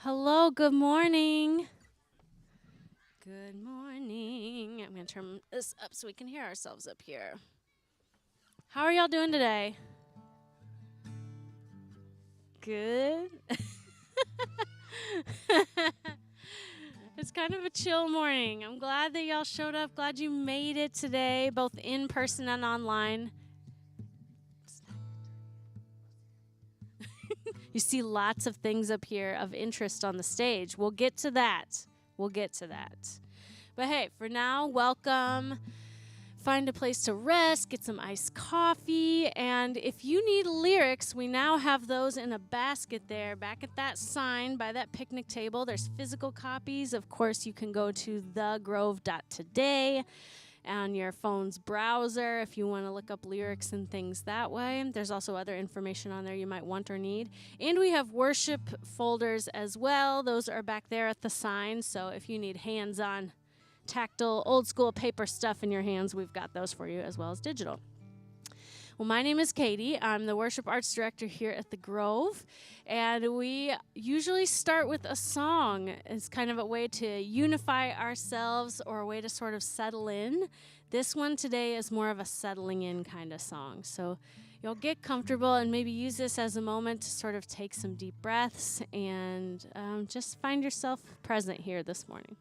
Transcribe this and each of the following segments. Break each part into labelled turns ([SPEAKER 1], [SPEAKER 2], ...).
[SPEAKER 1] Hello, good morning. Good morning. I'm going to turn this up so we can hear ourselves up here. How are y'all doing today? Good. It's kind of a chill morning. I'm glad that y'all showed up. Glad you made it today, both in person and online. You see lots of things up here of interest on the stage. We'll get to that. But hey, for now, welcome. Find a place to rest, get some iced coffee, and if you need lyrics, we now have those in a basket there, back at that sign by that picnic table. There's physical copies. Of course, you can go to thegrove.today on your phone's browser if you want to look up lyrics and things that way. There's also other information on there you might want or need. And we have worship folders as well. Those are back there at the sign, so if you need hands-on, tactile, old-school paper stuff in your hands, we've got those for you as well as digital. Well, my name is Katie. I'm the worship arts director here at the Grove, and we usually start with a song. It's kind of a way to unify ourselves or a way to sort of settle in. This one today is more of a settling in kind of song. So you'll get comfortable and maybe use this as a moment to sort of take some deep breaths and just find yourself present here this morning.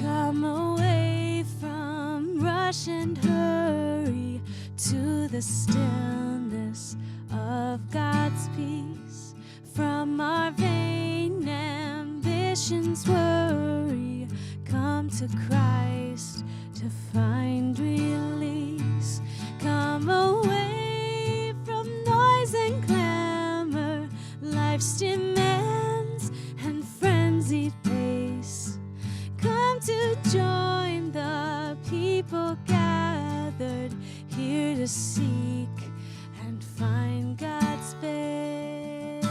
[SPEAKER 1] Come away from rush and hurry to the stillness of God's peace. From our vain ambitions worry, come to Christ to find release. Come away from noise and clamor, life's demands and frenzied pace. Come to join the people gathered here to seek and find God's face.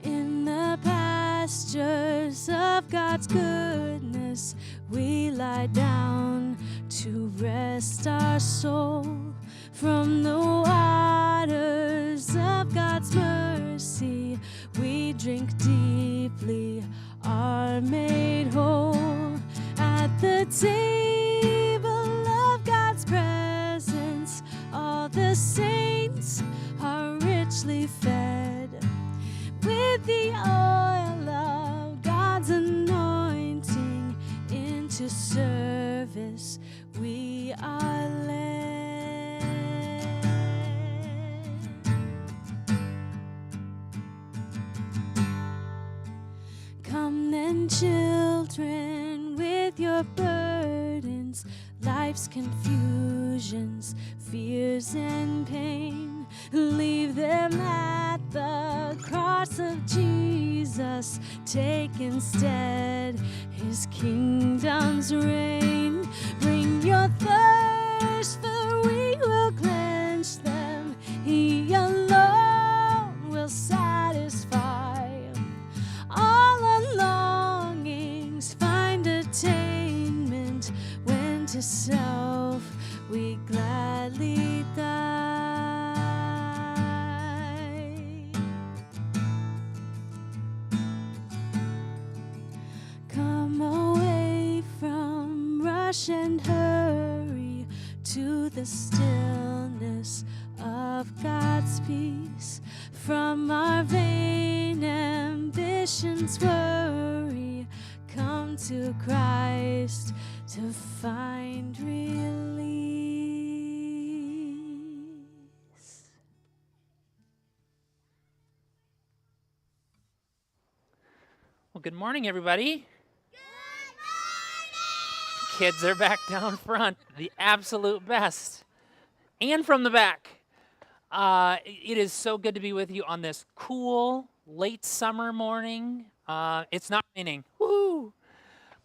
[SPEAKER 1] In the pastures of God's goodness, we lie down to rest our soul. From the waters of God's mercy, we drink deeply, are made whole. At the table of God's presence, all the saints are richly fed. With the oil of God's anointing into service, we are led. Come then, children, with your burdens, life's confusions, fears and pain. Leave them at the cross of Jesus. Take instead his kingdom's reign. Bring your thirst, for we will quench them. He alone will satisfy. All our longings find attainment when to self we gladly die. Come away from rush and hurry to the stillness of of God's peace from our vain ambitions worry. Come to Christ to find release.
[SPEAKER 2] Well, good morning, everybody. Kids are back down front, the absolute best. And from the back. It is so good to be with you on this cool, late summer morning. It's not raining. Woo!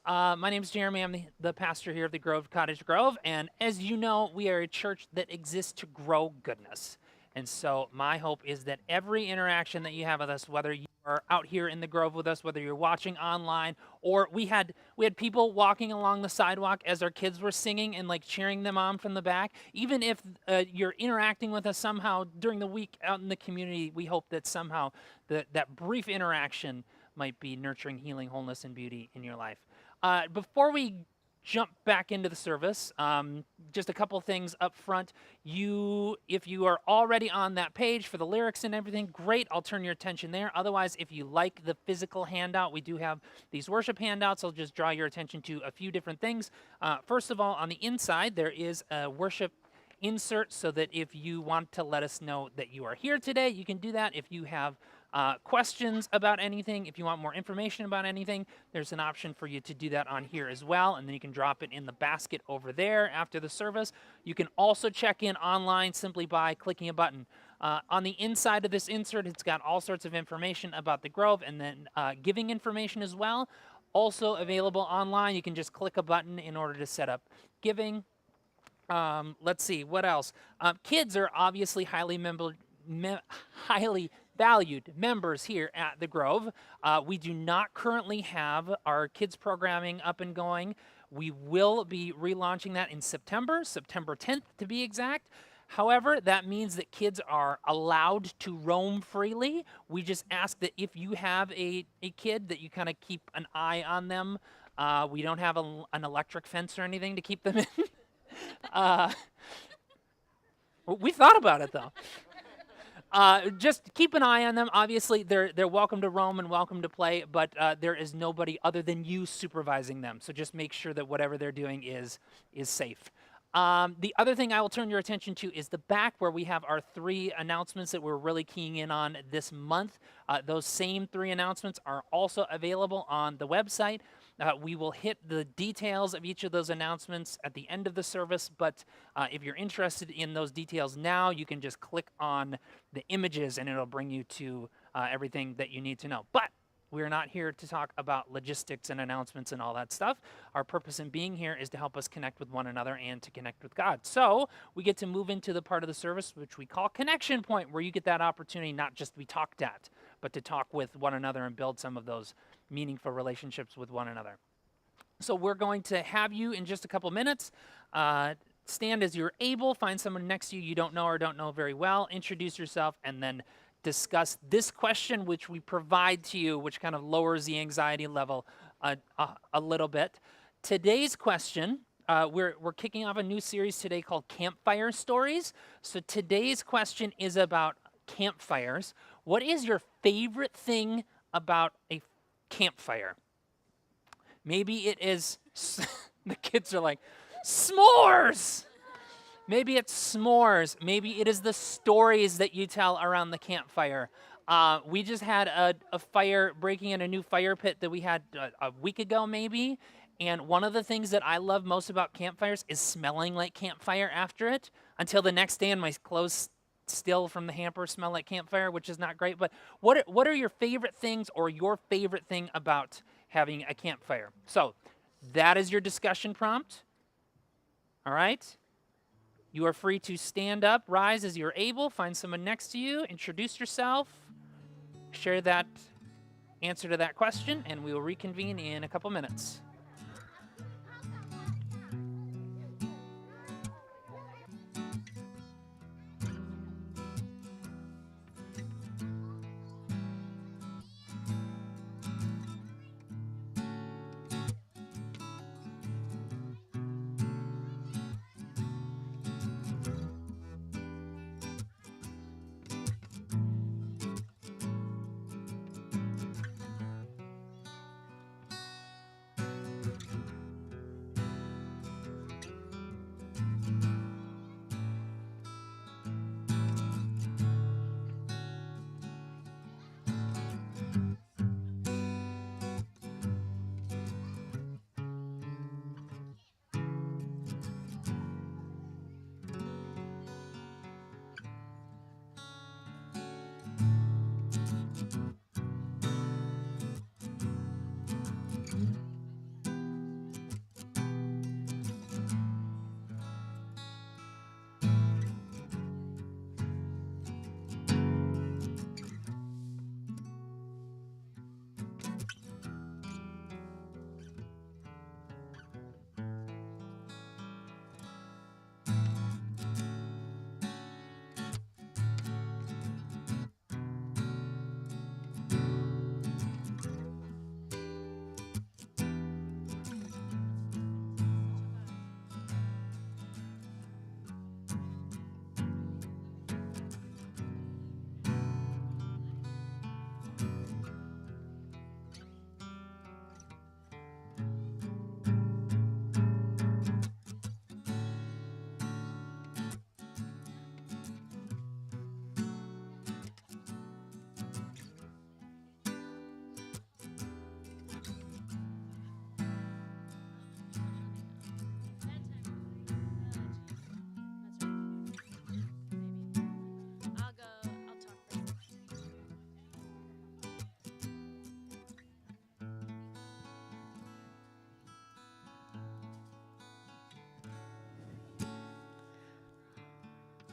[SPEAKER 2] My name's Jeremy. I'm the pastor here at the Grove, Cottage Grove. And as you know, we are a church that exists to grow goodness. And so my hope is that every interaction that you have with us, whether you are out here in the Grove with us, whether you're watching online, or we had people walking along the sidewalk as our kids were singing and like cheering them on from the back. Even if you're interacting with us somehow during the week out in the community, we hope that somehow that brief interaction might be nurturing healing, wholeness, and beauty in your life. Before we jump back into the service, just a couple things up front. If you are already on that page for the lyrics and everything, great, I'll turn your attention there. Otherwise, if you like the physical handout, we do have these worship handouts. I'll just draw your attention to a few different things. First of all, on the inside, there is a worship insert so that if you want to let us know that you are here today, you can do that. If you have questions about anything, if you want more information about anything, there's an option for you to do that on here as well, and then you can drop it in the basket over there after the service. You can also check in online simply by clicking a button. On the inside of this insert, it's got all sorts of information about the Grove and then giving information as well. Also available online, you can just click a button in order to set up giving. Let's see, what else? Kids are obviously highly valued members here at the Grove. We do not currently have our kids programming up and going. We will be relaunching that in September 10th to be exact. However, that means that kids are allowed to roam freely. We just ask that if you have a kid that you kind of keep an eye on them. We don't have an electric fence or anything to keep them in. We thought about it though. Just keep an eye on them. Obviously, they're welcome to roam and welcome to play, but there is nobody other than you supervising them. So just make sure that whatever they're doing is safe. The other thing I will turn your attention to is the back where we have our 3 announcements that we're really keying in on this month. Those same 3 announcements are also available on the website. We will hit the details of each of those announcements at the end of the service, but if you're interested in those details now, you can just click on the images and it'll bring you to everything that you need to know. But we're not here to talk about logistics and announcements and all that stuff. Our purpose in being here is to help us connect with one another and to connect with God. So we get to move into the part of the service which we call Connection Point, where you get that opportunity not just to be talked at, but to talk with one another and build some of those meaningful relationships with one another. So we're going to have you in just a couple minutes. Stand as you're able, find someone next to you you don't know or don't know very well, introduce yourself, and then discuss this question which we provide to you, which kind of lowers the anxiety level a little bit. Today's question, we're kicking off a new series today called Campfire Stories. So today's question is about campfires. What is your favorite thing about a campfire? Maybe it is, the kids are like, s'mores! Maybe it's s'mores. Maybe it is the stories that you tell around the campfire. We just had a fire breaking in a new fire pit that we had a week ago maybe. And one of the things that I love most about campfires is smelling like campfire after it, until the next day and my clothes still from the hamper smell like campfire, which is not great. But what are your favorite things or your favorite thing about having a campfire? So that is your discussion prompt. All right? You are free to stand up, rise as you're able, find someone next to you, introduce yourself, share that answer to that question, and we will reconvene in a couple minutes.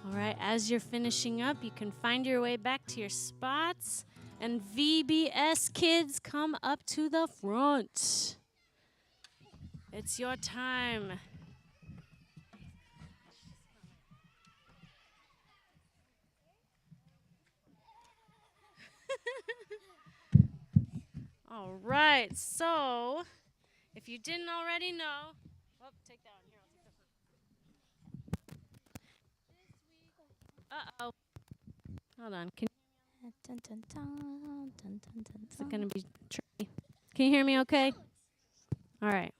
[SPEAKER 1] All right, as you're finishing up, you can find your way back to your spots. And VBS kids, come up to the front. It's your time. All right, so if you didn't already know, take that one. Here, I'll take that one. Uh-oh. Hold on. Is it going to be tricky? Can you hear me okay? All right.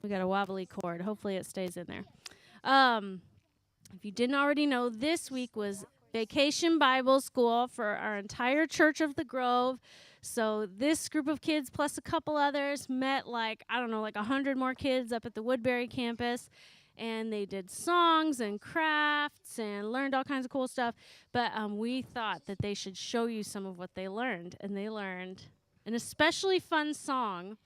[SPEAKER 1] We got a wobbly cord. Hopefully it stays in there. If you didn't already know, this week was Vacation Bible School for our entire Church of the Grove. So this group of kids plus a couple others met like 100 more kids up at the Woodbury campus. And they did songs and crafts and learned all kinds of cool stuff. But we thought that they should show you some of what they learned. And they learned an especially fun song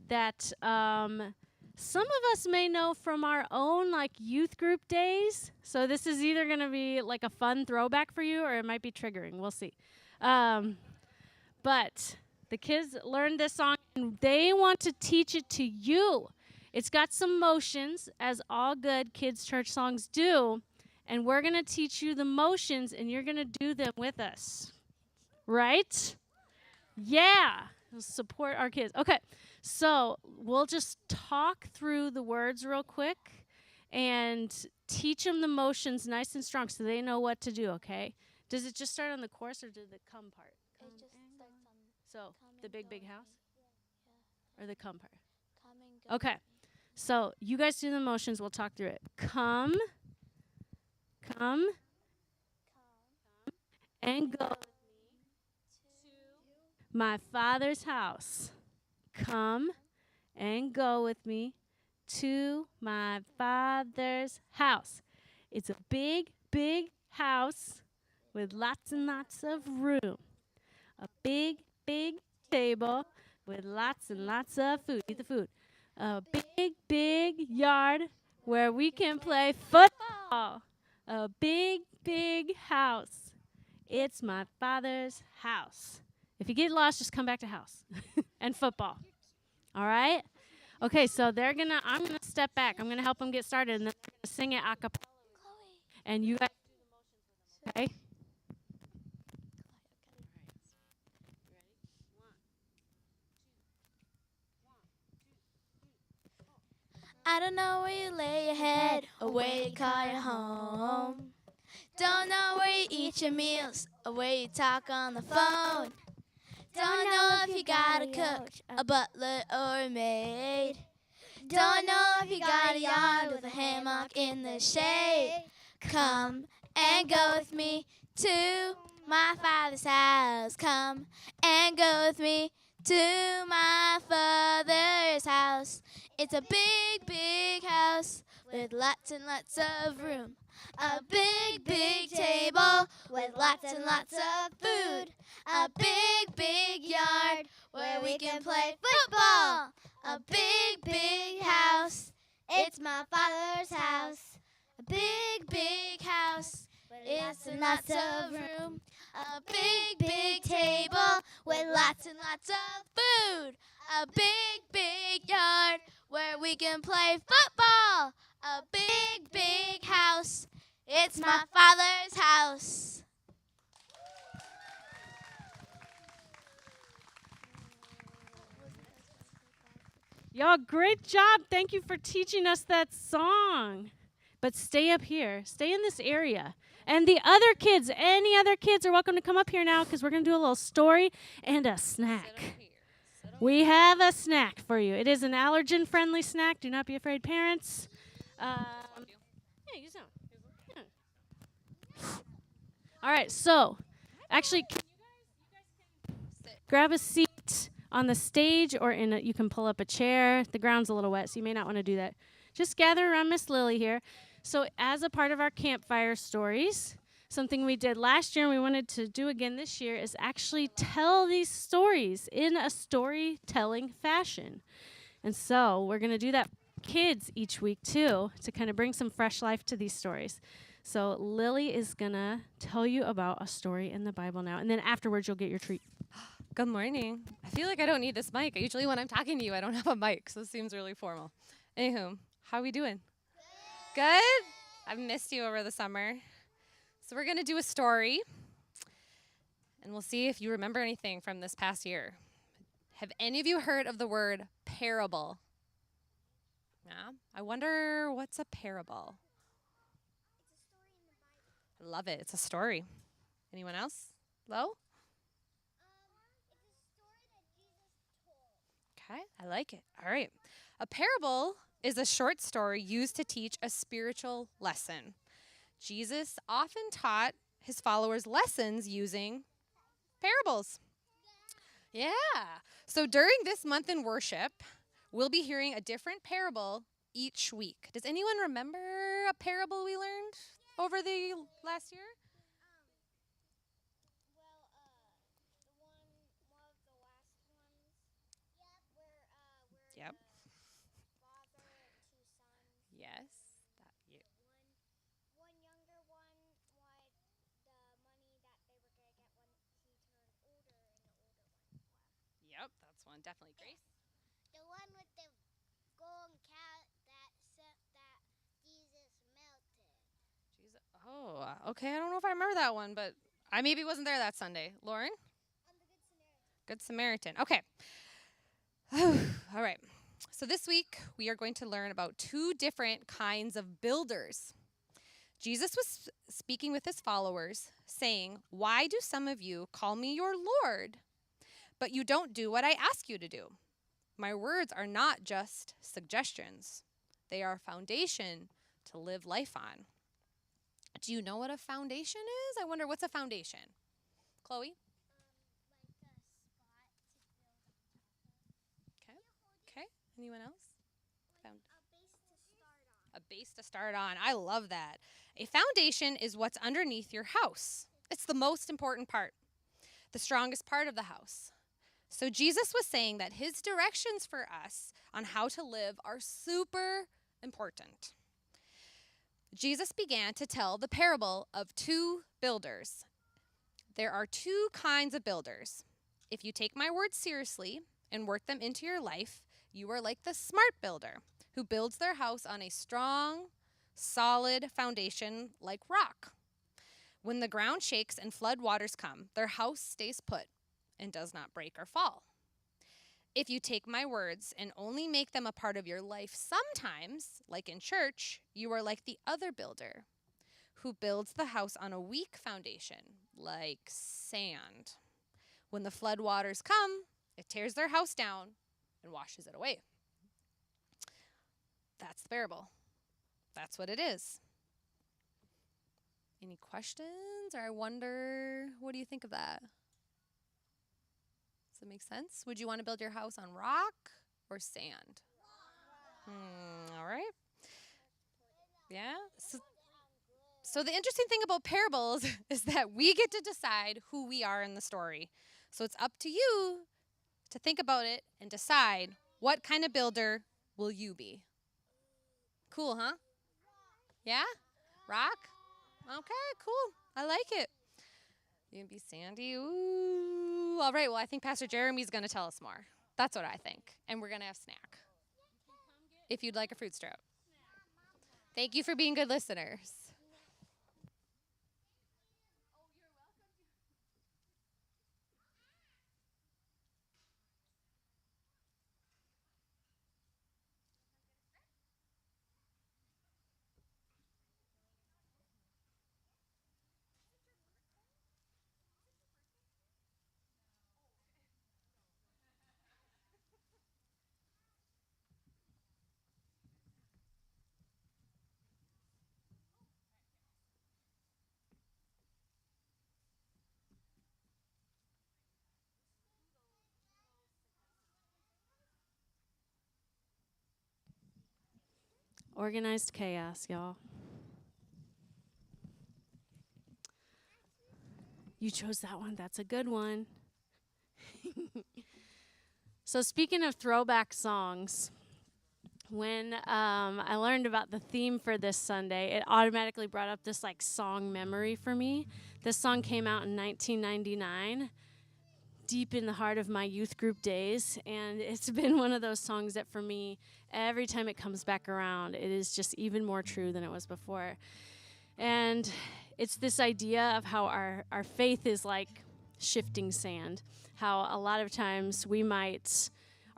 [SPEAKER 1] that some of us may know from our own youth group days. So this is either going to be like a fun throwback for you or it might be triggering. We'll see. But the kids learned this song and they want to teach it to you. It's got some motions, as all good kids' church songs do, and we're going to teach you the motions, and you're going to do them with us. Right? Yeah. We'll support our kids. Okay, so we'll just talk through the words real quick and teach them the motions nice and strong so they know what to do, okay? Does it just start on the chorus, or did the come part?
[SPEAKER 3] It just starts on
[SPEAKER 1] So, the big house?
[SPEAKER 3] Yeah.
[SPEAKER 1] Or the come part?
[SPEAKER 3] Come and go.
[SPEAKER 1] Okay. So, you guys do the motions. We'll talk through it. Come, and go with me to my Father's house. Come and go with me to my Father's house. It's a big, big house with lots and lots of room. A big, big table with lots and lots of food. Eat the food. A big, big yard where we can play football. A big, big house. It's my Father's house. If you get lost, just come back to house and football. All right? Okay, so I'm going to step back. I'm going to help them get started, and then I'm going to sing it a cappella. And you guys do the motions with us, okay?
[SPEAKER 3] I don't know where you lay your head or where you call your home. Don't know where you eat your meals or where you talk on the phone. Don't know if you got a cook, a butler, or a maid. Don't know if you got a yard with a hammock in the shade. Come and go with me to my Father's house. Come and go with me to my Father's house. It's a big, big house with lots and lots of room. A big, big table with lots and lots of food. A big, big yard where we can play football. A big, big house. It's my Father's house. A big, big house with lots and lots of room. A big, big table with lots and lots of food. A big, big yard where we can play football. A big, big house. It's my Father's house.
[SPEAKER 1] Y'all, great job. Thank you for teaching us that song. But stay up here. Stay in this area. And the other kids, any other kids are welcome to come up here now because we're going to do a little story and a snack. We have a snack for you. It is an allergen-friendly snack. Do not be afraid, parents. Yeah, use that one. Yeah. All right, so actually, you guys can grab a seat on the stage or you can pull up a chair. The ground's a little wet, so you may not want to do that. Just gather around Miss Lily here. So as a part of our Campfire Stories, something we did last year and we wanted to do again this year is actually tell these stories in a storytelling fashion. And so we're going to do that for kids each week too to kind of bring some fresh life to these stories. So Lily is going to tell you about a story in the Bible now. And then afterwards, you'll get your treat.
[SPEAKER 4] Good morning. I feel like I don't need this mic. Usually when I'm talking to you, I don't have a mic, so it seems really formal. Anywho, how we doing? Good? I've missed you over the summer. So we're going to do a story, and we'll see if you remember anything from this past year. Have any of you heard of the word parable? Yeah? I wonder what's a parable? I love it. It's a story. Anyone else? Lo? Okay, I like it. All right. A parable is a short story used to teach a spiritual lesson. Jesus often taught his followers lessons using parables. Yeah. So during this month in worship, we'll be hearing a different parable each week. Does anyone remember a parable we learned over the last year? Yep. Yes. Yep, that's one. Definitely. Grace?
[SPEAKER 3] The one with the golden cat that Jesus melted.
[SPEAKER 4] Jesus. Oh, okay. I don't know if I remember that one, but I maybe wasn't there that Sunday. Lauren?
[SPEAKER 3] On the
[SPEAKER 4] Good Samaritan. Okay. All right. So this week, we are going to learn about two different kinds of builders. Jesus was speaking with his followers, saying, "Why do some of you call me your Lord, but you don't do what I ask you to do? My words are not just suggestions. They are a foundation to live life on." Do you know what a foundation is? I wonder, what's a foundation? Chloe? Okay. Okay. Anyone else? A base to start on. I love that. A foundation is what's underneath your house. It's the most important part, the strongest part of the house. So Jesus was saying that his directions for us on how to live are super important. Jesus began to tell the parable of two builders. There are two kinds of builders. If you take my words seriously and work them into your life, you are like the smart builder who builds their house on a strong, solid foundation like rock. When the ground shakes and flood waters come, their house stays put and does not break or fall. If you take my words and only make them a part of your life sometimes, like in church, you are like the other builder who builds the house on a weak foundation, like sand. When the flood waters come, it tears their house down and washes it away. That's the parable. That's what it is. Any questions? Or I wonder, what do you think of that? Does it make sense? Would you want to build your house on rock or sand? All right. Yeah. So the interesting thing about parables is that we get to decide who we are in the story. So it's up to you to think about it and decide what kind of builder will you be. Cool, huh? Yeah? Rock? Okay, cool. I like it. You can be Sandy. Ooh. All right, well, I think Pastor Jeremy's going to tell us more. That's what I think. And we're going to have snack. If you'd like a fruit strap. Thank you for being good listeners.
[SPEAKER 1] Organized chaos, y'all. You chose that one. That's a good one. So speaking of throwback songs, when I learned about the theme for this Sunday, it automatically brought up this like song memory for me. This song came out in 1999, deep in the heart of my youth group days, and it's been one of those songs that for me, every time it comes back around, it is just even more true than it was before. And it's this idea of how our faith is like shifting sand, how a lot of times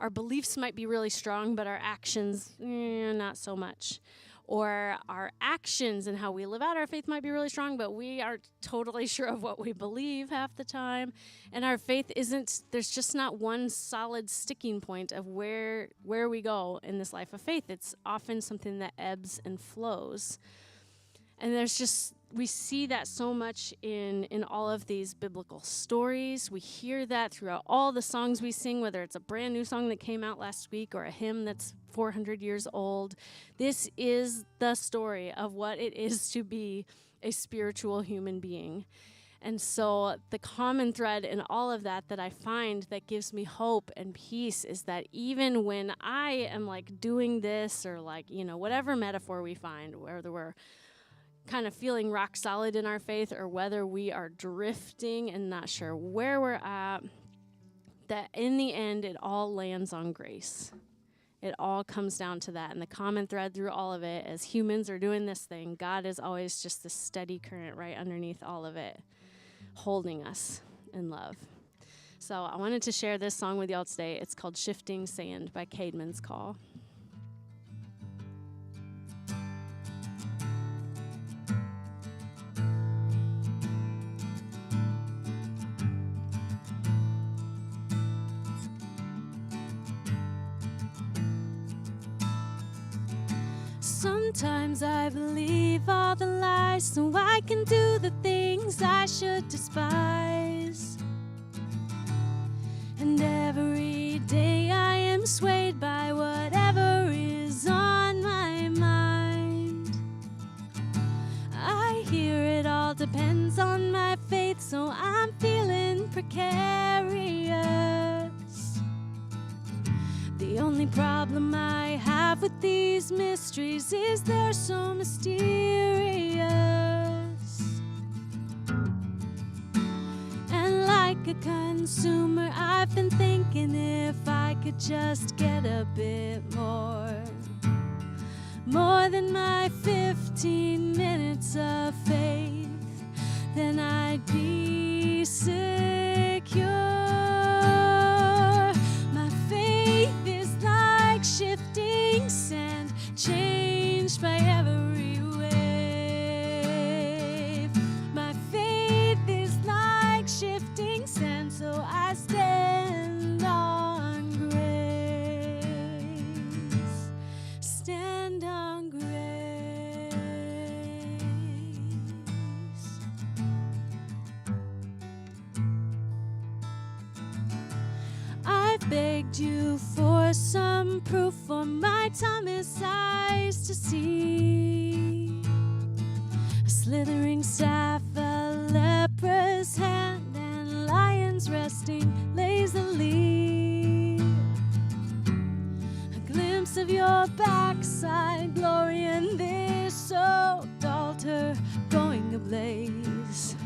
[SPEAKER 1] our beliefs might be really strong, but our actions, not so much. Or our actions and how we live out our faith might be really strong, but we aren't totally sure of what we believe half the time. And our faith there's just not one solid sticking point of where we go in this life of faith. It's often something that ebbs and flows. And we see that so much in all of these biblical stories. We hear that throughout all the songs we sing, whether it's a brand new song that came out last week or a hymn that's 400 years old. This is the story of what it is to be a spiritual human being. And so the common thread in all of that I find that gives me hope and peace is that even when I am like doing this or like, whatever metaphor we find, whether we're kind of feeling rock solid in our faith or whether we are drifting and not sure where we're at, that in the end it all lands on grace. It all comes down to that. And the common thread through all of it, as humans are doing this thing, God is always just the steady current right underneath all of it, holding us in love. So I wanted to share this song with y'all today. It's called Shifting Sand by Caedmon's Call. Sometimes I believe all the lies so I can do the things I should despise. And every day I am swayed by whatever is on my mind. I hear it all depends on my faith, so I'm feeling precarious. The only problem I have with these mysteries is they're so mysterious. And like a consumer, I've been thinking if I could just get a bit more than my 15 minutes of faith, then I'd be secure. My faith is like shifting sand, changed by every wave. My faith is like shifting sand, so I stand on grace. Stand on grace. I begged you for some proof, for my Thomas eyes to see. A slithering staff, a leprous hand, and lions resting lazily. A glimpse of your backside, glory in this old altar going ablaze.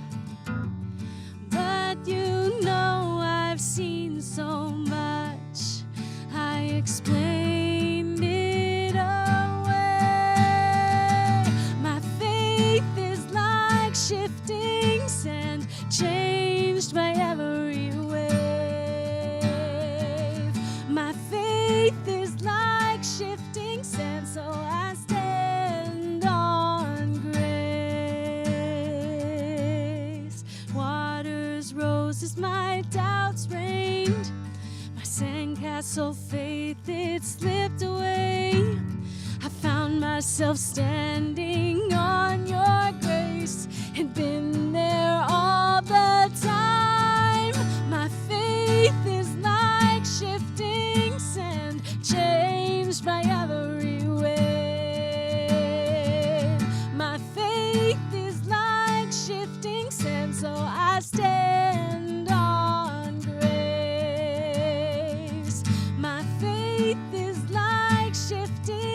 [SPEAKER 1] But you know I've seen so much, I explained it away. My faith is like shifting sand, changed by every wave. My faith is like shifting sand, so I stand on grace. Waters rose as my doubts reigned, my sandcastle faith, it slipped away. I found myself standing on your grace, had been there all the time. My faith is like shifting sand, changed by every wave. My faith is like shifting sand, so I stand on grace. My faith is like shifting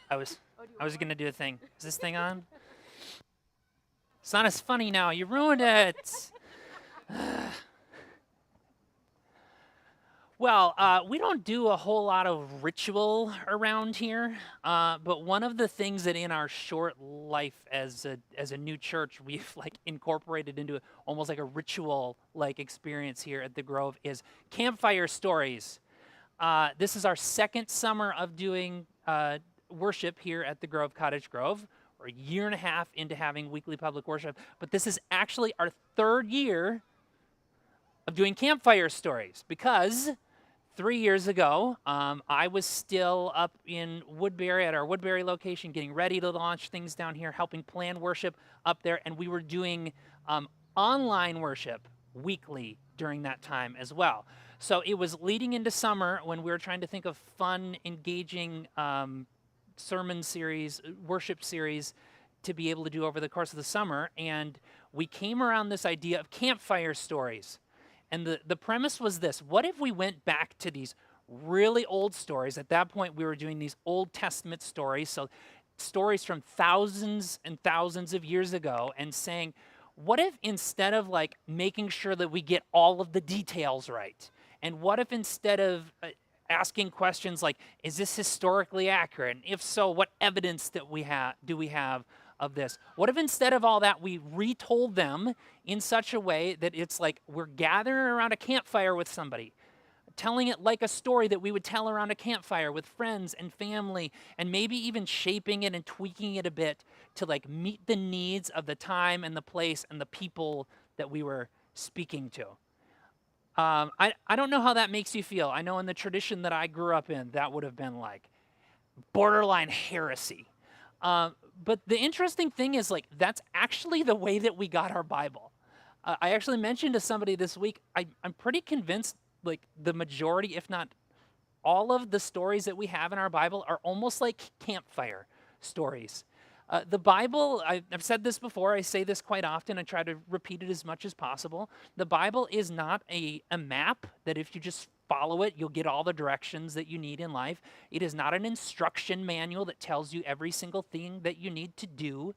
[SPEAKER 2] I was going to do a thing. Is this thing on? It's not as funny now. You ruined it. Well, we don't do a whole lot of ritual around here, but one of the things that in our short life as a new church we've like incorporated into almost like a ritual like experience here at the Grove is Campfire Stories. This is our second summer of doing worship here at the Grove, Cottage Grove. We're a year and a half into having weekly public worship, but this is actually our third year of doing Campfire Stories because 3 years ago, I was still up in Woodbury at our Woodbury location, getting ready to launch things down here, helping plan worship up there, and we were doing online worship weekly during that time as well. So it was leading into summer when we were trying to think of fun, engaging sermon series, worship series to be able to do over the course of the summer, and we came around this idea of Campfire Stories. And the premise was this: what if we went back to these really old stories? At that point, we were doing these Old Testament stories, so stories from thousands and thousands of years ago, and saying, what if instead of like making sure that we get all of the details right, and what if instead of asking questions like, is this historically accurate? And if so, what evidence do we have of this? What if instead of all that, we retold them in such a way that it's like we're gathering around a campfire with somebody, telling it like a story that we would tell around a campfire with friends and family, and maybe even shaping it and tweaking it a bit to like meet the needs of the time and the place and the people that we were speaking to. I don't know how that makes you feel. I know in the tradition that I grew up in, that would have been like borderline heresy. But the interesting thing is, like, that's actually the way that we got our Bible. I actually mentioned to somebody this week, I'm pretty convinced, like, the majority, if not all of the stories that we have in our Bible are almost like campfire stories. The Bible, I've said this before, I say this quite often, I try to repeat it as much as possible. The Bible is not a map that if you just follow it, you'll get all the directions that you need in life. It is not an instruction manual that tells you every single thing that you need to do.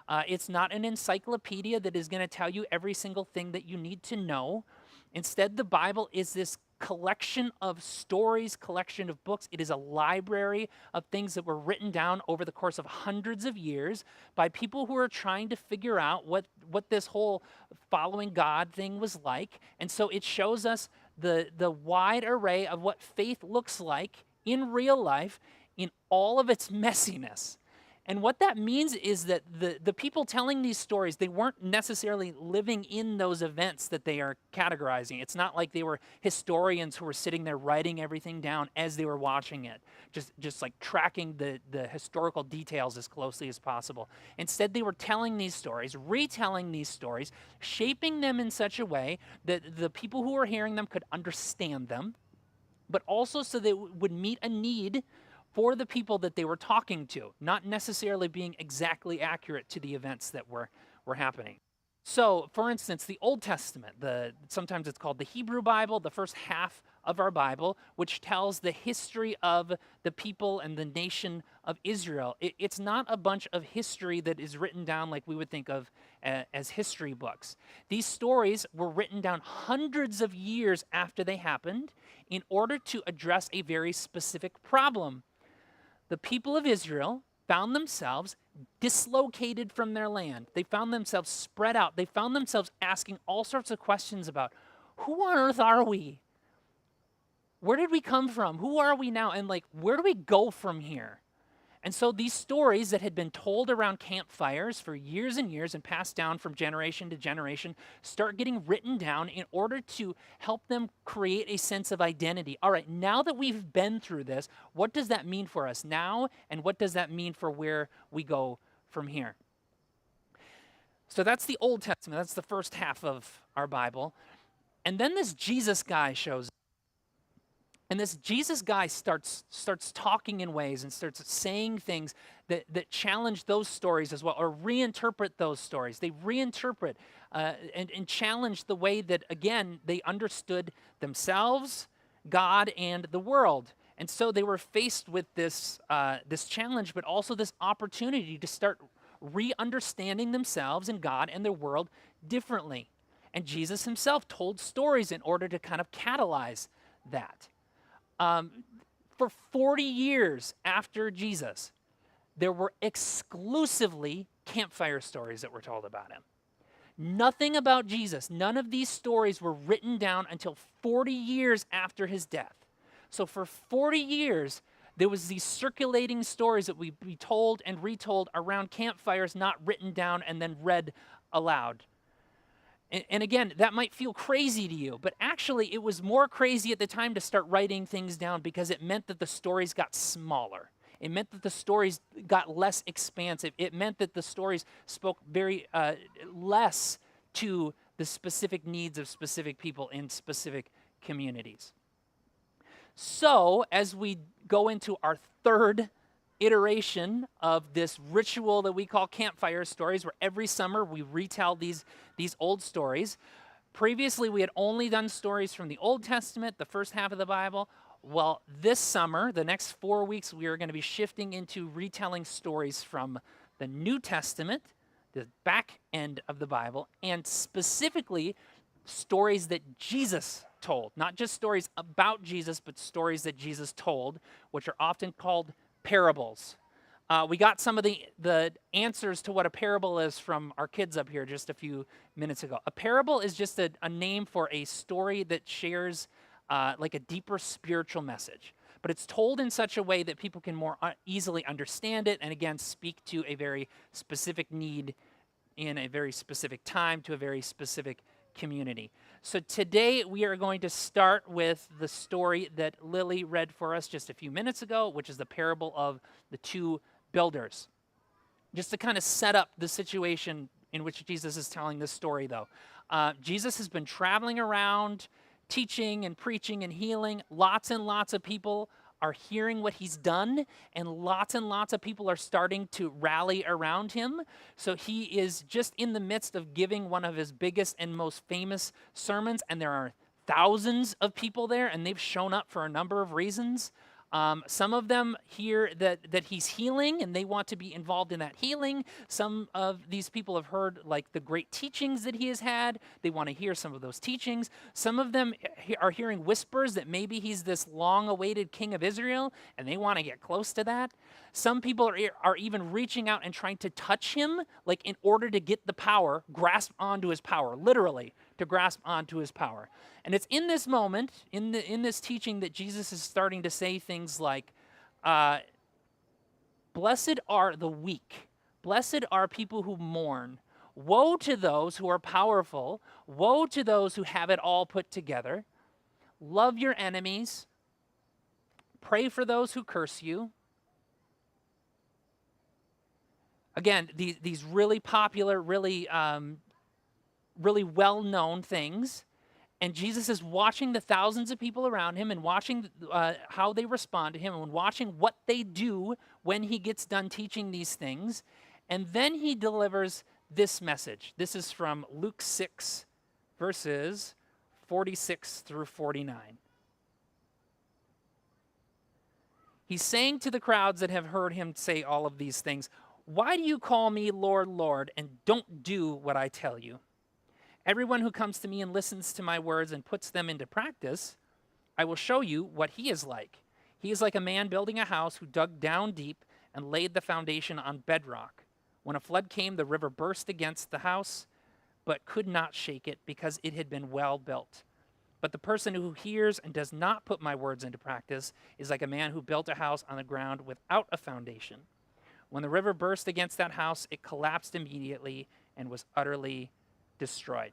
[SPEAKER 2] It's not an encyclopedia that is going to tell you every single thing that you need to know. Instead, the Bible is this collection of stories, collection of books. It is a library of things that were written down over the course of hundreds of years by people who are trying to figure out what this whole following God thing was like. And so it shows us the wide array of what faith looks like in real life in all of its messiness. And what that means is that the people telling these stories, they weren't necessarily living in those events that they are categorizing. It's not like they were historians who were sitting there writing everything down as they were watching it, just like tracking the historical details as closely as possible. Instead, they were telling these stories, retelling these stories, shaping them in such a way that the people who were hearing them could understand them, but also so they would meet a need for the people that they were talking to, not necessarily being exactly accurate to the events that were happening. So, for instance, the Old Testament, sometimes it's called the Hebrew Bible, the first half of our Bible, which tells the history of the people and the nation of Israel. It's not a bunch of history that is written down like we would think of as history books. These stories were written down hundreds of years after they happened in order to address a very specific problem. The people of Israel found themselves dislocated from their land. They found themselves spread out. They found themselves asking all sorts of questions about, who on earth are we? Where did we come from? Who are we now? And like, where do we go from here? And so these stories that had been told around campfires for years and years and passed down from generation to generation start getting written down in order to help them create a sense of identity. All right, now that we've been through this, what does that mean for us now? And what does that mean for where we go from here? So that's the Old Testament. That's the first half of our Bible. And then this Jesus guy shows up. And this Jesus guy starts talking in ways and starts saying things that challenge those stories as well, or reinterpret those stories. They reinterpret and challenge the way that, again, they understood themselves, God, and the world. And so they were faced with this challenge, but also this opportunity to start re-understanding themselves and God and their world differently. And Jesus himself told stories in order to kind of catalyze that. For 40 years after Jesus, there were exclusively campfire stories that were told about him. Nothing about Jesus, none of these stories were written down until 40 years after his death. So for 40 years, there was these circulating stories that we told and retold around campfires, not written down and then read aloud. And again, that might feel crazy to you, but actually it was more crazy at the time to start writing things down because it meant that the stories got smaller. It meant that the stories got less expansive. It meant that the stories spoke very less to the specific needs of specific people in specific communities. So, as we go into our third iteration of this ritual that we call Campfire Stories, where every summer we retell these old stories. Previously, we had only done stories from the Old Testament, the first half of the Bible. Well, this summer, the next 4 weeks, we are going to be shifting into retelling stories from the New Testament, the back end of the Bible, and specifically stories that Jesus told. Not just stories about Jesus, but stories that Jesus told, which are often called parables. We got some of the answers to what a parable is from our kids up here just a few minutes ago. A parable is just a name for a story that shares like a deeper spiritual message. But it's told in such a way that people can more easily understand it and, again, speak to a very specific need in a very specific time to a very specific community. So today we are going to start with the story that Lily read for us just a few minutes ago, which is the parable of the two builders. Just to kind of set up the situation in which Jesus is telling this story, though. Jesus has been traveling around, teaching and preaching and healing. Lots and lots of people are hearing what he's done, and lots of people are starting to rally around him. So he is just in the midst of giving one of his biggest and most famous sermons, and there are thousands of people there, and they've shown up for a number of reasons. Some of them hear that he's healing and they want to be involved in that healing. Some of these people have heard like the great teachings that he has had. They want to hear some of those teachings. Some of them are hearing whispers that maybe he's this long-awaited king of Israel and they want to get close to that. Some people are even reaching out and trying to touch him, like in order to get the power, grasp onto his power, literally to grasp onto his power. And it's in this moment, in this teaching, that Jesus is starting to say things like, blessed are the weak, blessed are people who mourn, woe to those who are powerful, woe to those who have it all put together, love your enemies, pray for those who curse you. Again, these really popular, really well-known things. And Jesus is watching the thousands of people around him and watching how they respond to him and watching what they do when he gets done teaching these things. And then he delivers this message. This is from Luke 6, verses 46 through 49. He's saying to the crowds that have heard him say all of these things, "Why do you call me Lord, Lord, and don't do what I tell you? Everyone who comes to me and listens to my words and puts them into practice, I will show you what he is like. He is like a man building a house who dug down deep and laid the foundation on bedrock. When a flood came, the river burst against the house, but could not shake it because it had been well built. But the person who hears and does not put my words into practice is like a man who built a house on the ground without a foundation. When the river burst against that house, it collapsed immediately and was utterly destroyed."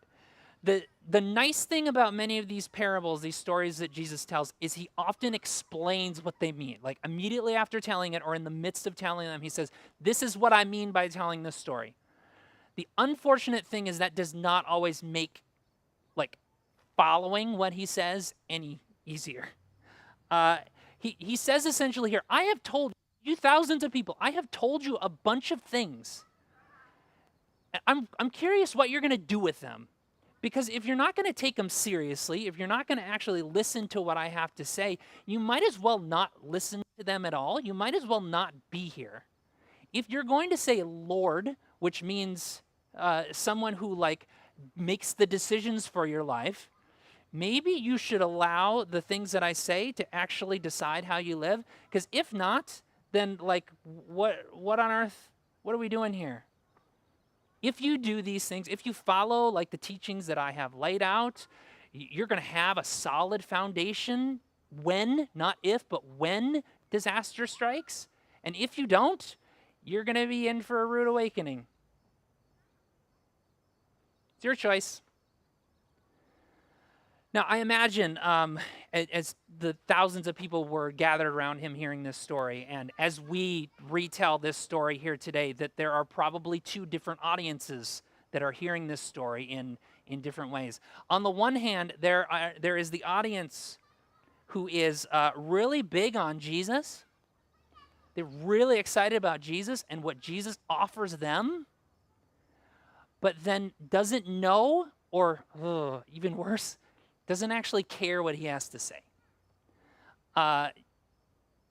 [SPEAKER 2] The nice thing about many of these parables, these stories that Jesus tells, is he often explains what they mean. Like immediately after telling it or in the midst of telling them, he says, this is what I mean by telling this story. The unfortunate thing is that does not always make like following what he says any easier. He says essentially here, I have told you thousands of people, I have told you a bunch of things. I'm curious what you're going to do with them. Because if you're not going to take them seriously, if you're not going to actually listen to what I have to say, you might as well not listen to them at all. You might as well not be here. If you're going to say Lord, which means someone who like makes the decisions for your life, maybe you should allow the things that I say to actually decide how you live. Because if not, then like what on earth, what are we doing here? If you do these things, if you follow like the teachings that I have laid out, you're going to have a solid foundation when, not if, but when disaster strikes. And if you don't, you're going to be in for a rude awakening. It's your choice. Now, I imagine as the thousands of people were gathered around him hearing this story, and as we retell this story here today, that there are probably two different audiences that are hearing this story in different ways. On the one hand, there is the audience who is really big on Jesus. They're really excited about Jesus and what Jesus offers them, but then doesn't know, or even worse, doesn't actually care what he has to say.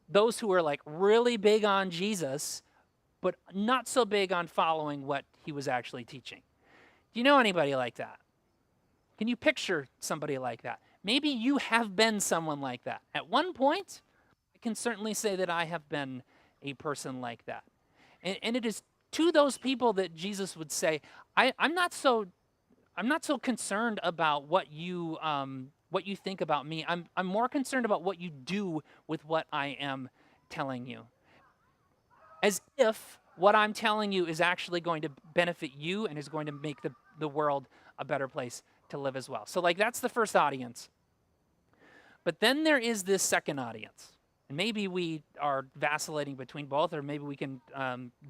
[SPEAKER 2] Those who are like really big on Jesus, but not so big on following what he was actually teaching. Do you know anybody like that? Can you picture somebody like that? Maybe you have been someone like that. At one point, I can certainly say that I have been a person like that. And it is to those people that Jesus would say, I'm not so concerned about what you think about me. I'm more concerned about what you do with what I am telling you. As if what I'm telling you is actually going to benefit you and is going to make the world a better place to live as well. So like that's the first audience. But then there is this second audience. And maybe we are vacillating between both, or maybe we can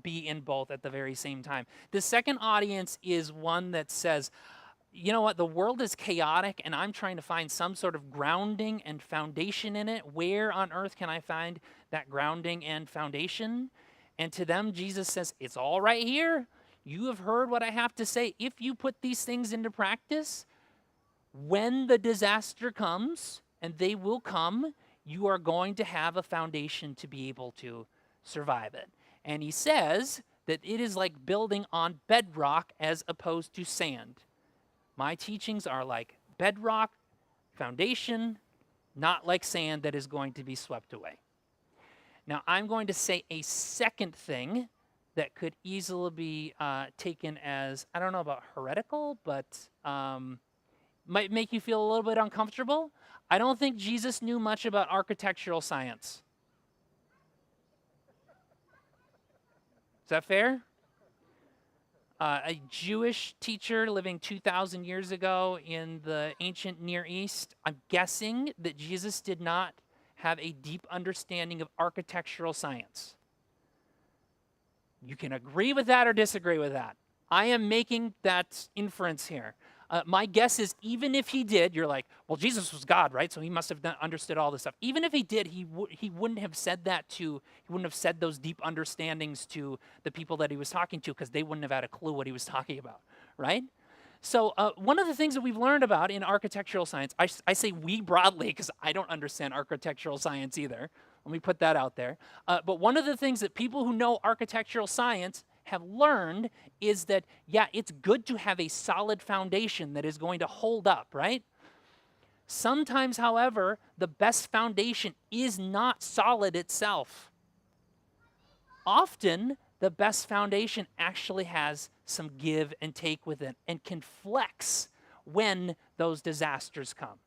[SPEAKER 2] be in both at the very same time. The second audience is one that says, you know what, the world is chaotic and I'm trying to find some sort of grounding and foundation in it. Where on earth can I find that grounding and foundation? And to them, Jesus says, it's all right here. You have heard what I have to say. If you put these things into practice, when the disaster comes, and they will come, you are going to have a foundation to be able to survive it. And he says that it is like building on bedrock as opposed to sand. My teachings are like bedrock, foundation, not like sand that is going to be swept away. Now, I'm going to say a second thing that could easily be taken as, I don't know about heretical, but might make you feel a little bit uncomfortable. I don't think Jesus knew much about architectural science. Is that fair? A Jewish teacher living 2,000 years ago in the ancient Near East, I'm guessing that Jesus did not have a deep understanding of architectural science. You can agree with that or disagree with that. I am making that inference here. My guess is even if he did, you're like, well, Jesus was God, right? So he must have understood all this stuff. Even if he did, he wouldn't have said he wouldn't have said those deep understandings to the people that he was talking to because they wouldn't have had a clue what he was talking about, right? So one of the things that we've learned about in architectural science, I say we broadly because I don't understand architectural science either. Let me put that out there. But one of the things that people who know architectural science have learned is that, yeah, it's good to have a solid foundation that is going to hold up, right? Sometimes, however, the best foundation is not solid itself. Often, the best foundation actually has some give and take with it and can flex when those disasters come.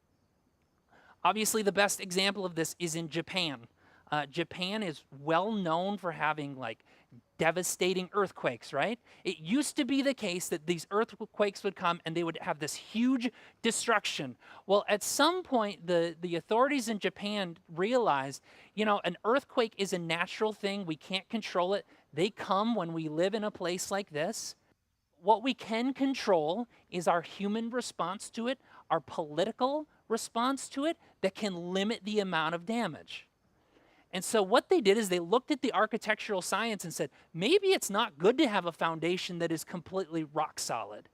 [SPEAKER 2] Obviously, the best example of this is in Japan. Japan is well known for having like devastating earthquakes, right? It used to be the case that these earthquakes would come and they would have this huge destruction. Well, at some point, the authorities in Japan realized, you know, an earthquake is a natural thing. We can't control it. They come when we live in a place like this. What we can control is our human response to it, our political response to it that can limit the amount of damage. And so what they did is they looked at the architectural science and said, maybe it's not good to have a foundation that is completely rock solid.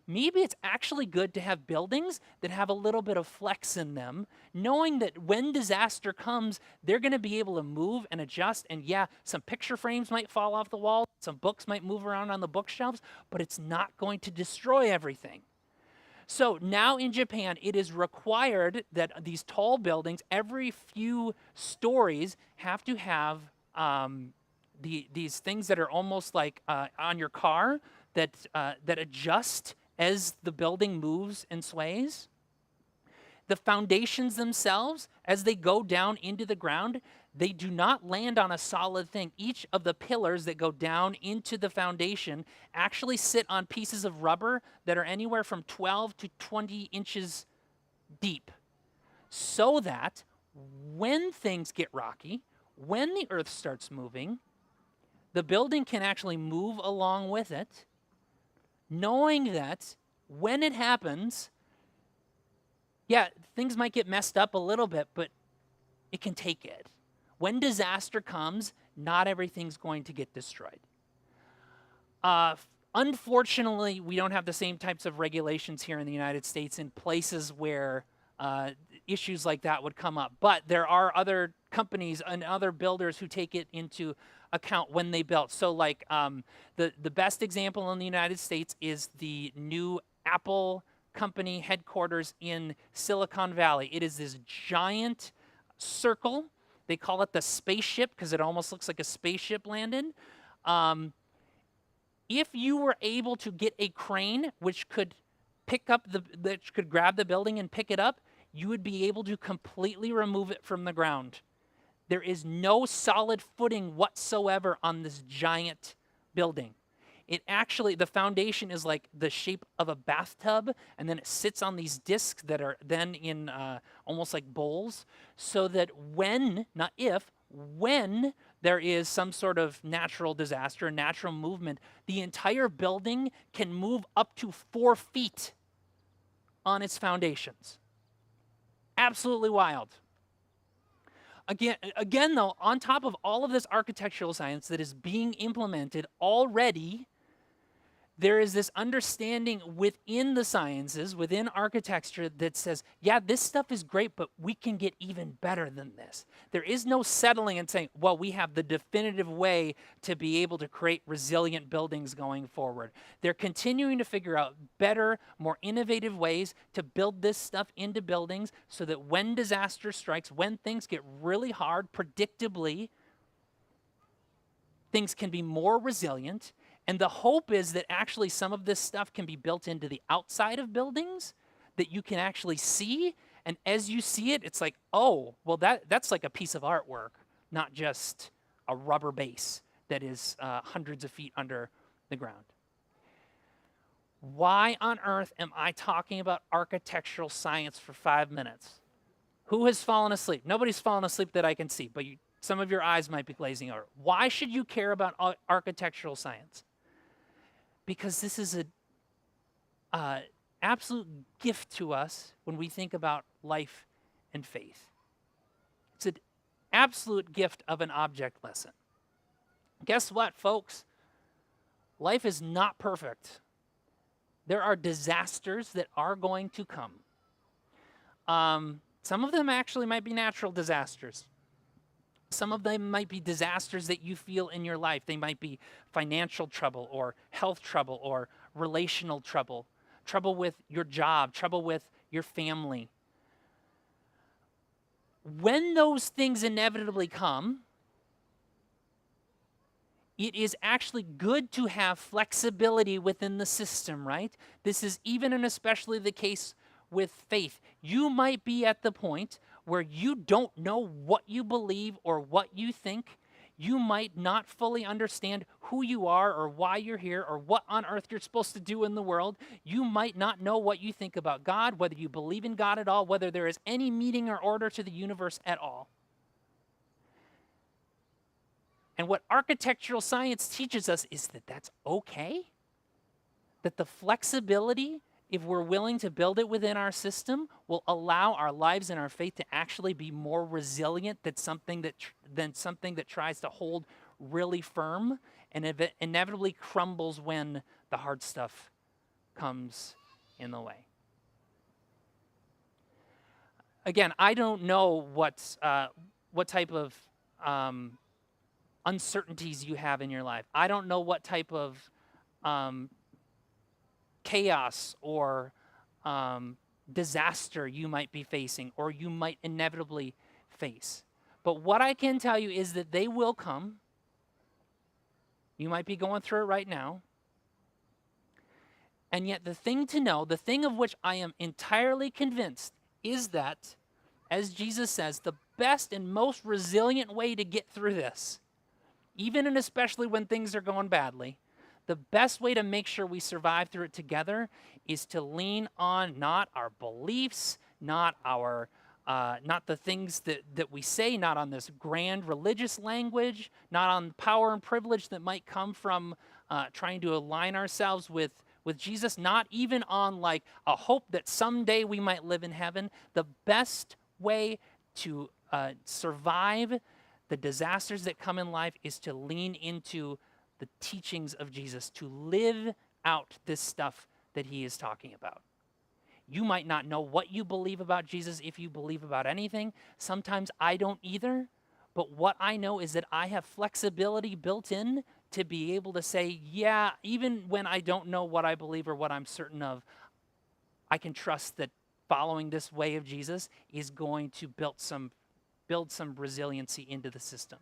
[SPEAKER 2] maybe it's actually good to have buildings that have a little bit of flex in them, knowing that when disaster comes, they're going to be able to move and adjust. And yeah, some picture frames might fall off the wall, some books might move around on the bookshelves, but it's not going to destroy everything. So now in Japan, it is required that these tall buildings, every few stories, have to have these things that are almost like on your car that adjust as the building moves and sways. The foundations themselves, as they go down into the ground, they do not land on a solid thing. Each of the pillars that go down into the foundation actually sit on pieces of rubber that are anywhere from 12 to 20 inches deep, so that when things get rocky, when the earth starts moving, the building can actually move along with it, knowing that when it happens, yeah, things might get messed up a little bit, but it can take it. When disaster comes, not everything's going to get destroyed. Unfortunately, we don't have the same types of regulations here in the United States in places where issues like that would come up. But there are other companies and other builders who take it into account when they build. So like the best example in the United States is the new Apple company headquarters in Silicon Valley. It is this giant circle. They call it the spaceship because it almost looks like a spaceship landed. If you were able to get a crane which could grab the building and pick it up, you would be able to completely remove it from the ground. There is no solid footing whatsoever on this giant building. It actually, the foundation is like the shape of a bathtub, and then it sits on these discs that are then in almost like bowls, so that when, not if, when there is some sort of natural disaster, natural movement, the entire building can move up to 4 feet on its foundations. Absolutely wild. Again, though, on top of all of this architectural science that is being implemented already, there is this understanding within the sciences, within architecture, that says, yeah, this stuff is great, but we can get even better than this. There is no settling and saying, well, we have the definitive way to be able to create resilient buildings going forward. They're continuing to figure out better, more innovative ways to build this stuff into buildings so that when disaster strikes, when things get really hard, predictably, things can be more resilient. And the hope is that actually some of this stuff can be built into the outside of buildings that you can actually see. And as you see it, it's like, oh, well, that's like a piece of artwork, not just a rubber base that is hundreds of feet under the ground. Why on earth am I talking about architectural science for 5 minutes? Who has fallen asleep? Nobody's fallen asleep that I can see, but some of your eyes might be glazing over. Why should you care about architectural science? Because this is an absolute gift to us when we think about life and faith. It's an absolute gift of an object lesson. Guess what, folks? Life is not perfect. There are disasters that are going to come. Some of them actually might be natural disasters. Some of them might be disasters that you feel in your life. They might be financial trouble or health trouble or relational trouble, trouble with your job, trouble with your family. When those things inevitably come, it is actually good to have flexibility within the system, right? This is even and especially the case with faith. You might be at the point where you don't know what you believe or what you think. You might not fully understand who you are or why you're here or what on earth you're supposed to do in the world. You might not know what you think about God, whether you believe in God at all, whether there is any meaning or order to the universe at all. And what architectural science teaches us is that that's okay, that the flexibility, if we're willing to build it within our system, will allow our lives and our faith to actually be more resilient than something that tries to hold really firm and inevitably crumbles when the hard stuff comes in the way. Again, I don't know what type of uncertainties you have in your life. I don't know what type of chaos or disaster you might be facing or you might inevitably face. But what I can tell you is that they will come. You might be going through it right now. And yet the thing to know, the thing of which I am entirely convinced, is that, as Jesus says, the best and most resilient way to get through this, even and especially when things are going badly, the best way to make sure we survive through it together is to lean on not our beliefs, not the things that we say, not on this grand religious language, not on power and privilege that might come from trying to align ourselves with Jesus, not even on like a hope that someday we might live in heaven. The best way to survive the disasters that come in life is to lean into the teachings of Jesus, to live out this stuff that he is talking about. You might not know what you believe about Jesus if you believe about anything. Sometimes I don't either. But what I know is that I have flexibility built in to be able to say, yeah, even when I don't know what I believe or what I'm certain of, I can trust that following this way of Jesus is going to build some resiliency into the system.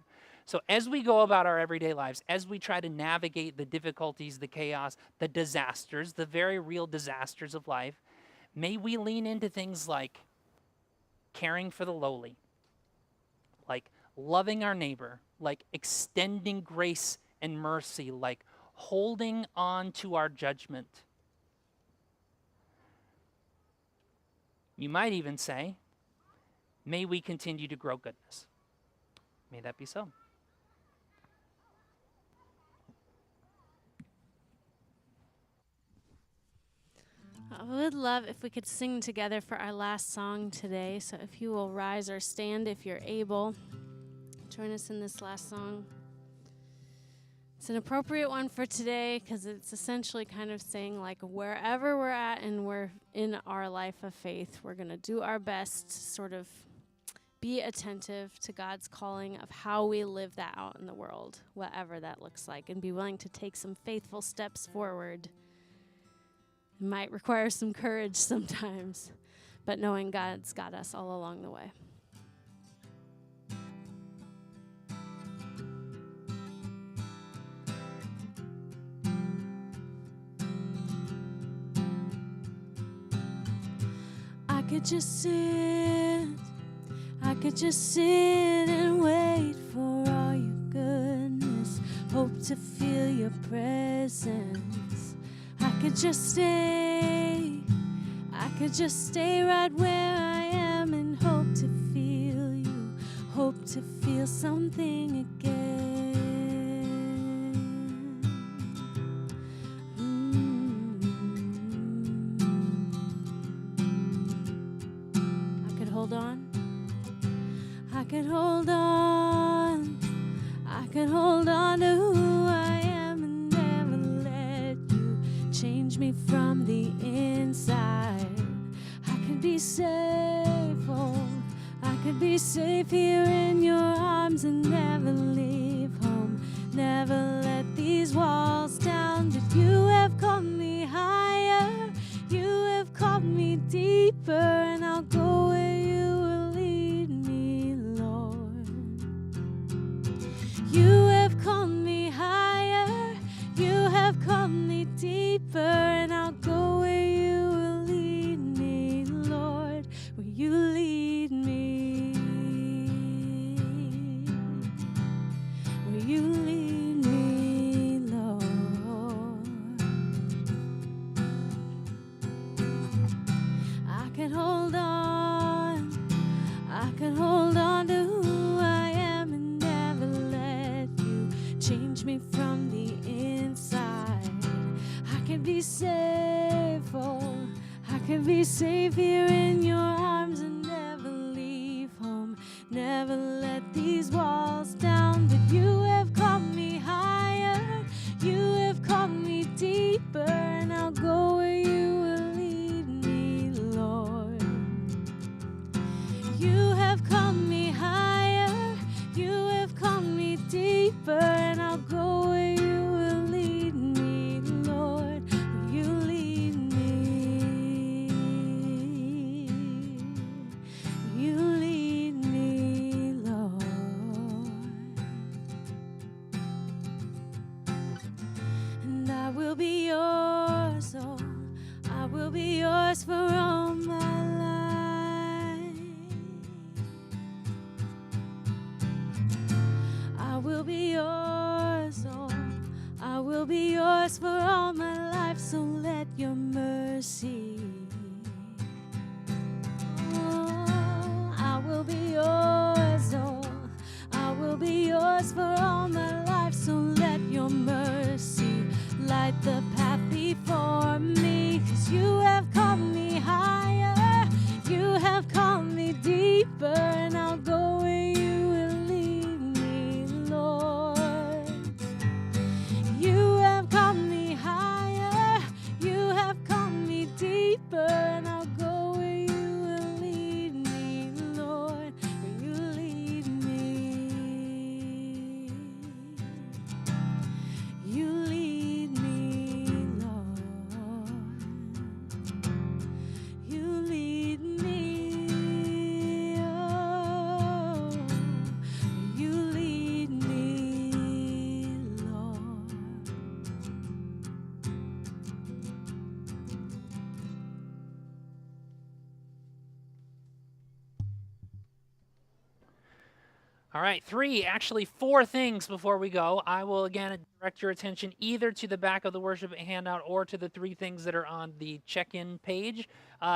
[SPEAKER 2] So as we go about our everyday lives, as we try to navigate the difficulties, the chaos, the disasters, the very real disasters of life, may we lean into things like caring for the lowly, like loving our neighbor, like extending grace and mercy, like holding on to our judgment. You might even say, may we continue to grow goodness. May that be so.
[SPEAKER 1] I would love if we could sing together for our last song today. So if you will rise or stand if you're able, join us in this last song. It's an appropriate one for today because it's essentially kind of saying like wherever we're at and we're in our life of faith, we're going to do our best to sort of be attentive to God's calling of how we live that out in the world, whatever that looks like, and be willing to take some faithful steps forward. It might require some courage sometimes, but knowing God's got us all along the way. I could just sit and wait for all your goodness, hope to feel your presence. I could just stay right where I am and hope to feel you, hope to feel something again. I could hold on. I could hold on to who I am and never let you change me from the inside. I could be safe, oh, I could be safe here in your arms and never leave home, never let these walls down. But you have called me higher, you have called me deeper, and I'll go where you will lead me, Lord. You have called me higher, you have called me deeper, and I'll go where you will lead me, Lord, where you lead me, where you lead me, Lord. I could hold on to who I am and never let you change me from the inside. I can be safe, oh, I can be safe here in your arms and never leave home, never let these walls down. But you have called me higher, you have called me deeper, and I'll go where you will be yours, oh, I will be yours for all my life. I will be yours, oh, I will be yours for all my life, so let your mercy. Oh, I will be yours, oh, I will be yours for all my life, so let your mercy light the path before me, 'cause you have called me higher, you have called me deeper, and I'll go where you will lead me, Lord. You have called me higher, you have called me deeper, and I'll go where you will lead me, Lord, where you lead me. You lead me, Lord. You lead me, oh, you lead me, Lord.
[SPEAKER 2] All right, actually four things before we go. I will again direct your attention either to the back of the worship handout or to the three things that are on the check-in page.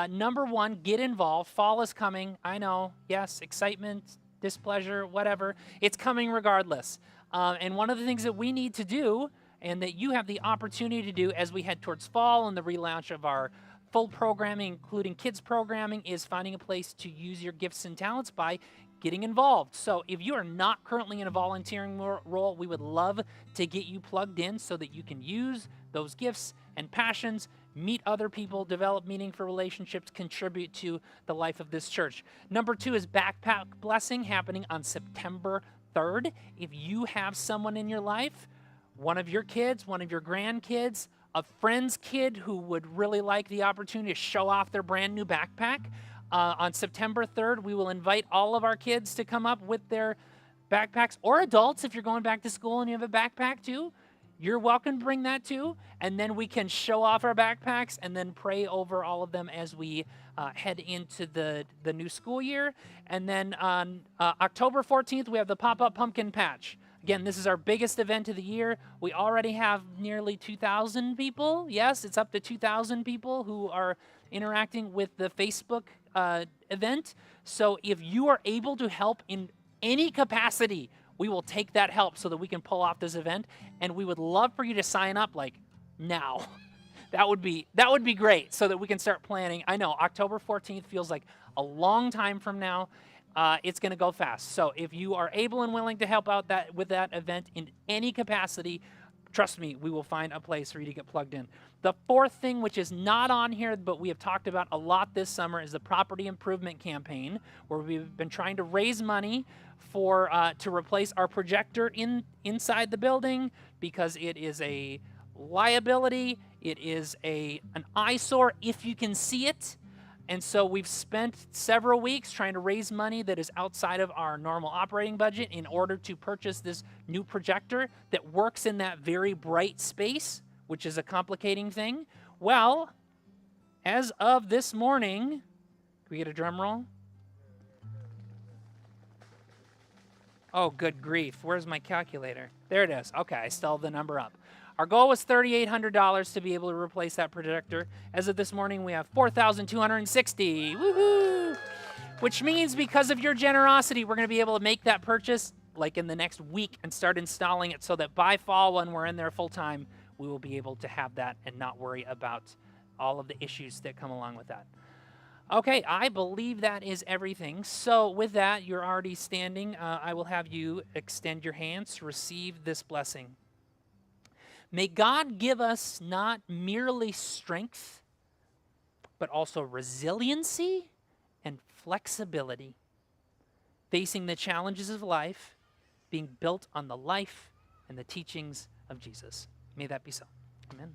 [SPEAKER 2] Number one, get involved. Fall is coming. I know, yes, excitement, displeasure, whatever. It's coming regardless. And one of the things that we need to do, and that you have the opportunity to do as we head towards fall and the relaunch of our full programming, including kids programming, is finding a place to use your gifts and talents by getting involved. So if you are not currently in a volunteering role, we would love to get you plugged in so that you can use those gifts and passions, meet other people, develop meaningful relationships, contribute to the life of this church. Number two is Backpack Blessing, happening on September 3rd. If you have someone in your life, one of your kids, one of your grandkids, a friend's kid who would really like the opportunity to show off their brand new backpack, on September 3rd, we will invite all of our kids to come up with their backpacks, or adults, if you're going back to school and you have a backpack too, you're welcome to bring that too. And then we can show off our backpacks and then pray over all of them as we head into the new school year. And then on October 14th, we have the Pop-Up Pumpkin Patch. Again, this is our biggest event of the year. We already have nearly 2,000 people. Yes, it's up to 2,000 people who are interacting with the Facebook event. So if you are able to help in any capacity, we will take that help so that we can pull off this event. And we would love for you to sign up like now. That would be great so that we can start planning. I know October 14th feels like a long time from now. It's going to go fast. So if you are able and willing to help out with that event in any capacity, trust me, we will find a place for you to get plugged in. The fourth thing, which is not on here, but we have talked about a lot this summer, is the property improvement campaign, where we've been trying to raise money for to replace our projector inside the building, because it is a liability. It is an eyesore if you can see it. And so we've spent several weeks trying to raise money that is outside of our normal operating budget in order to purchase this new projector that works in that very bright space, which is a complicating thing. Well, as of this morning, can we get a drum roll? Oh, good grief. Where's my calculator? There it is. Okay, I still have the number up. Our goal was $3,800 to be able to replace that projector. As of this morning, we have $4,260. Woohoo! Which means because of your generosity, we're going to be able to make that purchase like in the next week and start installing it so that by fall, when we're in there full time, we will be able to have that and not worry about all of the issues that come along with that. Okay, I believe that is everything. So with that, you're already standing. I will have you extend your hands to receive this blessing. May God give us not merely strength, but also resiliency and flexibility, facing the challenges of life, being built on the life and the teachings of Jesus. May that be so. Amen.